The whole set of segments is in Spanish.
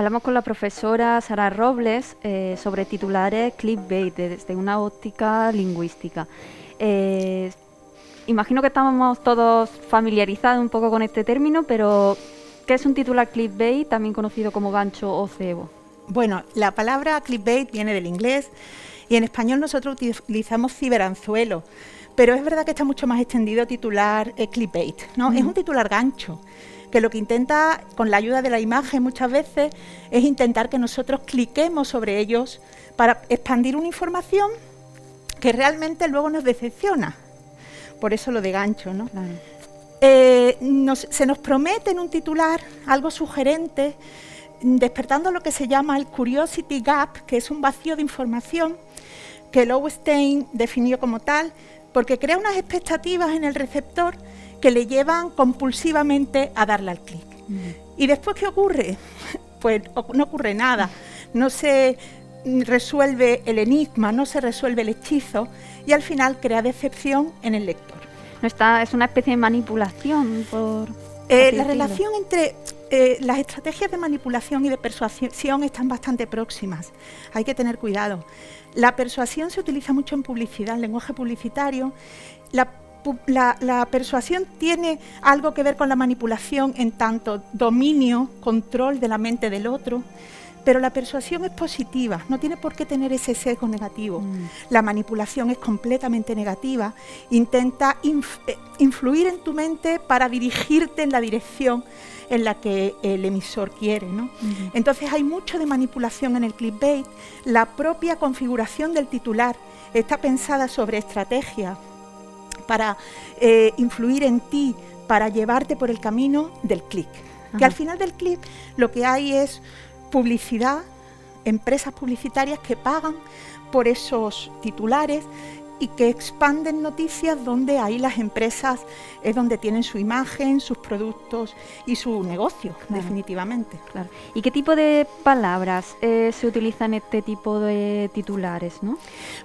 Hablamos con la profesora Sara Robles sobre titulares clickbait desde una óptica lingüística. Imagino que estamos todos familiarizados un poco con este término, pero ¿qué es un titular clickbait, también conocido como gancho o cebo? Bueno, la palabra clickbait viene del inglés y en español nosotros utilizamos ciberanzuelo, pero es verdad que está mucho más extendido titular clickbait, ¿no? Es un titular gancho, que lo que intenta, con la ayuda de la imagen muchas veces, es intentar que nosotros cliquemos sobre ellos para expandir una información que realmente luego nos decepciona. Por eso lo de gancho, ¿no? Claro. Se nos promete en un titular algo sugerente, despertando lo que se llama el curiosity gap, que es un vacío de información que Lowenstein definió como tal, porque crea unas expectativas en el receptor que le llevan compulsivamente a darle al clic. ¿Y después qué ocurre? Pues no ocurre nada, no se resuelve el enigma, no se resuelve el hechizo y al final crea decepción en el lector. Es una especie de manipulación por... La relación entre las estrategias de manipulación y de persuasión están bastante próximas. Hay que tener cuidado. La persuasión se utiliza mucho en publicidad, en lenguaje publicitario. La persuasión tiene algo que ver con la manipulación en tanto dominio, control de la mente del otro, pero la persuasión es positiva, no tiene por qué tener ese sesgo negativo. La manipulación es completamente negativa, intenta influir en tu mente para dirigirte en la dirección en la que el emisor quiere, ¿no? Entonces hay mucho de manipulación en el clickbait. La propia configuración del titular está pensada sobre estrategia para influir en ti, para llevarte por el camino del clic. Que al final del clic lo que hay es publicidad, empresas publicitarias que pagan por esos titulares y que expanden noticias donde ahí las empresas es donde tienen su imagen, sus productos y su negocio, definitivamente. Claro. ¿Y qué tipo de palabras se utilizan en este tipo de titulares, no?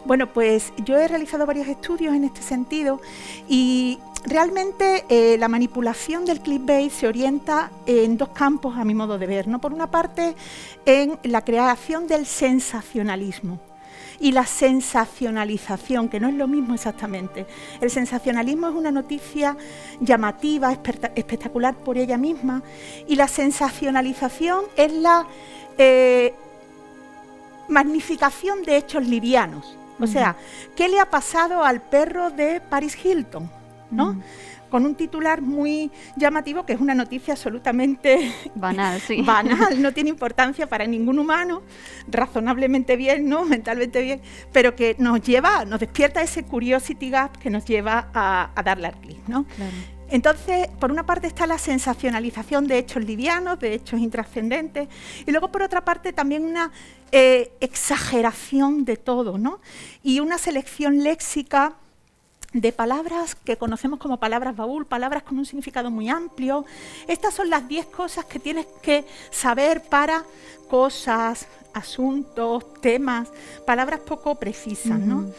Bueno, pues yo he realizado varios estudios en este sentido y realmente la manipulación del clickbait se orienta en dos campos a mi modo de ver, ¿no? Por una parte, en la creación del sensacionalismo y la sensacionalización, que no es lo mismo exactamente. El sensacionalismo es una noticia llamativa, espectacular por ella misma, y la sensacionalización es la magnificación de hechos livianos. O sea, ¿qué le ha pasado al perro de Paris Hilton? ¿No? Con un titular muy llamativo, que es una noticia absolutamente banal, sí. Banal, no tiene importancia para ningún humano, razonablemente bien, ¿no? Mentalmente bien, pero que nos despierta ese curiosity gap que nos lleva a darle al clic, ¿no? Claro. Entonces, por una parte está la sensacionalización de hechos livianos, de hechos intrascendentes, y luego por otra parte también una exageración de todo, ¿no? Y una selección léxica de palabras que conocemos como palabras baúl, palabras con un significado muy amplio. Estas son las 10 cosas que tienes que saber para cosas, asuntos, temas, palabras poco precisas, ¿no?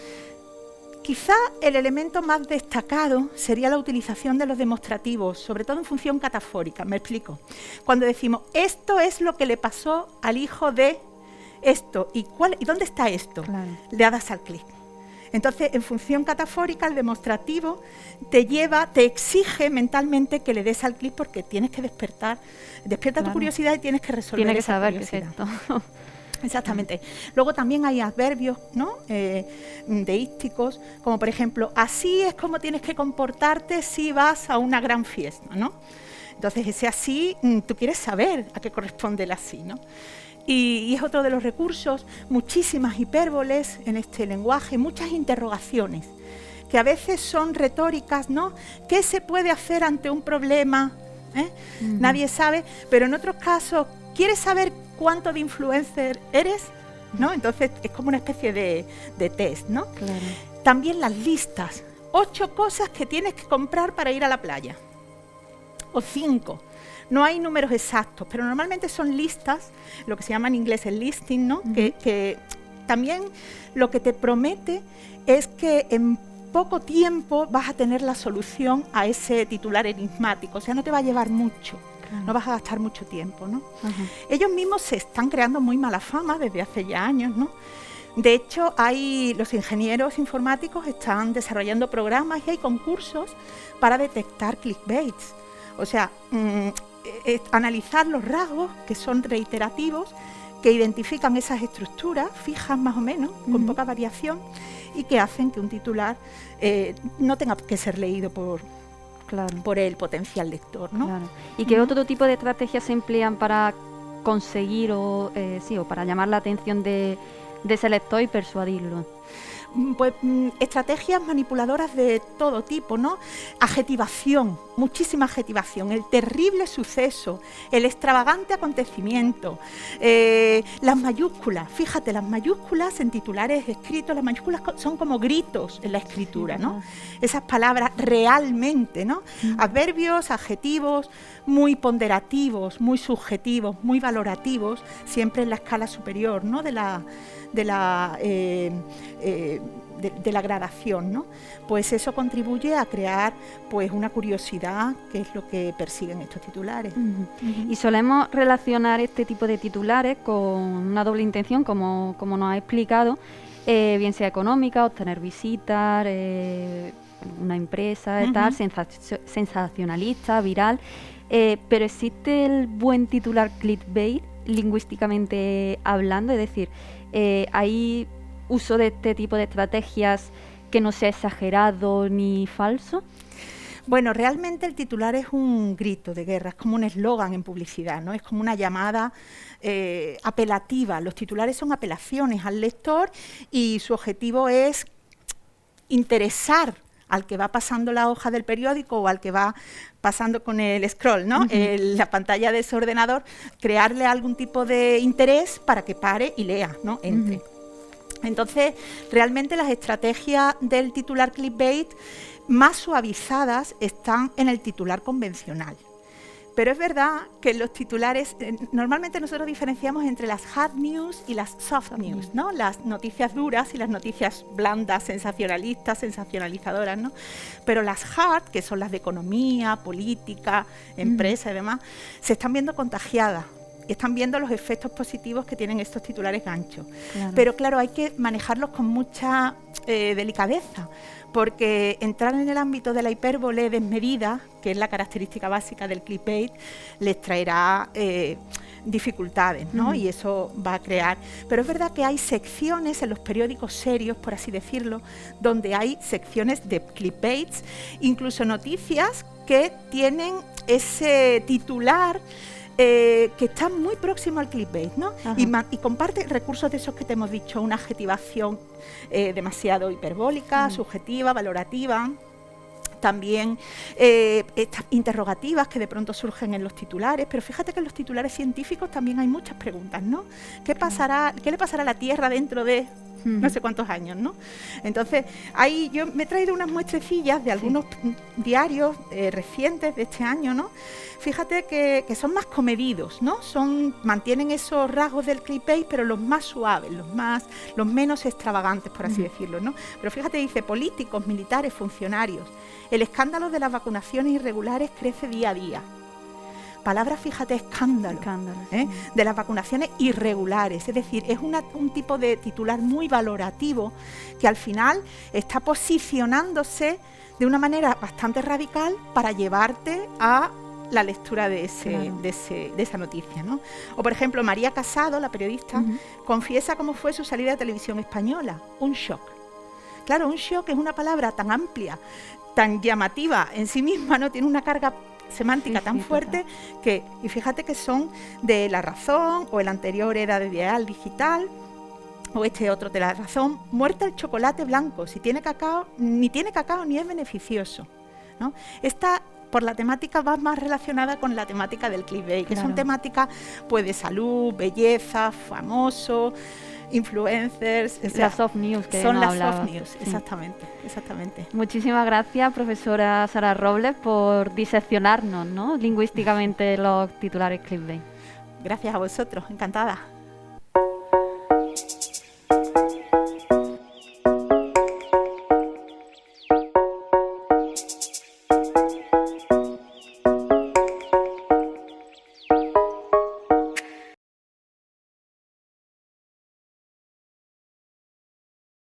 Quizá el elemento más destacado sería la utilización de los demostrativos, sobre todo en función catafórica. Me explico. Cuando decimos, esto es lo que le pasó al hijo de esto, ¿y dónde está esto? Claro. Le das al clic. Entonces, en función catafórica, el demostrativo te exige mentalmente que le des al clic porque tienes que despierta tu curiosidad y tienes que resolver Tienes que esa saber curiosidad. qué es esto. Exactamente. Luego también hay adverbios, ¿no? Deísticos, como por ejemplo, así es como tienes que comportarte si vas a una gran fiesta, ¿no? Entonces, ese así, tú quieres saber a qué corresponde el así, ¿no? Y es otro de los recursos, muchísimas hipérboles en este lenguaje, muchas interrogaciones, que a veces son retóricas, ¿no? ¿Qué se puede hacer ante un problema? Nadie sabe, pero en otros casos, ¿quieres saber cuánto de influencer eres? ¿No? Entonces es como una especie de test, ¿no? Claro. También las listas, 8 cosas que tienes que comprar para ir a la playa, o 5. No hay números exactos, pero normalmente son listas, lo que se llama en inglés el listing, ¿no? Que también lo que te promete es que en poco tiempo vas a tener la solución a ese titular enigmático, o sea, no te va a llevar mucho. no vas a gastar mucho tiempo, ¿no? Ajá. Ellos mismos se están creando muy mala fama desde hace ya años, ¿no? De hecho, los ingenieros informáticos están desarrollando programas y hay concursos para detectar clickbaits. O sea, analizar los rasgos que son reiterativos, que identifican esas estructuras fijas más o menos, con poca variación, y que hacen que un titular no tenga que ser leído por el potencial lector, ¿no? Claro. ¿Y qué otro tipo de estrategias se emplean para conseguir o para llamar la atención de ese lector y persuadirlo? Pues estrategias manipuladoras de todo tipo, ¿no? Adjetivación, muchísima adjetivación, el terrible suceso, el extravagante acontecimiento, las mayúsculas, fíjate, las mayúsculas en titulares escritos, las mayúsculas son como gritos en la escritura, ¿no? Esas palabras realmente, ¿no? Adverbios, adjetivos, muy ponderativos, muy subjetivos, muy valorativos, siempre en la escala superior, ¿no? de la gradación, ¿no? Pues eso contribuye a crear pues una curiosidad, que es lo que persiguen estos titulares. Y solemos relacionar este tipo de titulares con una doble intención, como nos ha explicado, bien sea económica, obtener visitas, una empresa, tal, sensacionalista, viral, pero ¿existe el buen titular clickbait lingüísticamente hablando? Es decir, ¿hay uso de este tipo de estrategias que no sea exagerado ni falso? Bueno, realmente el titular es un grito de guerra, es como un eslogan en publicidad, ¿no? Es como una llamada apelativa. Los titulares son apelaciones al lector y su objetivo es interesar al que va pasando la hoja del periódico o al que va pasando con el scroll, ¿no? La pantalla de su ordenador, crearle algún tipo de interés para que pare y lea, ¿no? Entre. Entonces, realmente las estrategias del titular clickbait más suavizadas están en el titular convencional. Pero es verdad que los titulares, normalmente nosotros diferenciamos entre las hard news y las soft news, ¿no? Las noticias duras y las noticias blandas, sensacionalistas, sensacionalizadoras, ¿no? Pero las hard, que son las de economía, política, empresa y demás, se están viendo contagiadas. Están viendo los efectos positivos que tienen estos titulares ganchos. Pero claro, hay que manejarlos con mucha delicadeza, porque entrar en el ámbito de la hipérbole desmedida, que es la característica básica del clickbait, les traerá dificultades, ¿no? Y eso va a crear. Pero es verdad que hay secciones en los periódicos serios, por así decirlo, donde hay secciones de clickbaits, incluso noticias que tienen ese titular que está muy próximo al clickbait, ¿no? Y comparte recursos de esos que te hemos dicho, una adjetivación demasiado hiperbólica, subjetiva, valorativa. También estas interrogativas que de pronto surgen en los titulares, pero fíjate que en los titulares científicos también hay muchas preguntas, ¿no? ¿Qué le pasará a la Tierra dentro de no sé cuántos años, ¿no? Entonces, ahí yo me he traído unas muestrecillas de algunos diarios recientes de este año, ¿no? Fíjate que son más comedidos, ¿no? Mantienen esos rasgos del clickbait, pero los más suaves, los menos extravagantes, por así decirlo, ¿no? Pero fíjate, dice, políticos, militares, funcionarios. El escándalo de las vacunaciones irregulares crece día a día. Palabra, fíjate, escándalo, de las vacunaciones irregulares. Es decir, es un tipo de titular muy valorativo que al final está posicionándose de una manera bastante radical para llevarte a la lectura de esa noticia, ¿no? O, por ejemplo, María Casado, la periodista, confiesa cómo fue su salida de Televisión Española. Un shock. Claro, un shock es una palabra tan amplia, tan llamativa en sí misma, ¿no? Tiene una carga semántica tan fuerte y fíjate que son de La Razón, o el anterior era de Dial Digital, o este otro de La Razón. Muerta el chocolate blanco, si tiene cacao, ni es beneficioso, ¿no? Esta, por la temática, va más relacionada con la temática del clickbait, que son temáticas pues de salud, belleza, famosos, influencers, las soft news que son no las hablaba. soft news, exactamente. Muchísimas gracias, profesora Sara Robles, por diseccionarnos, ¿no?, lingüísticamente los titulares clickbait. Gracias a vosotros, encantada.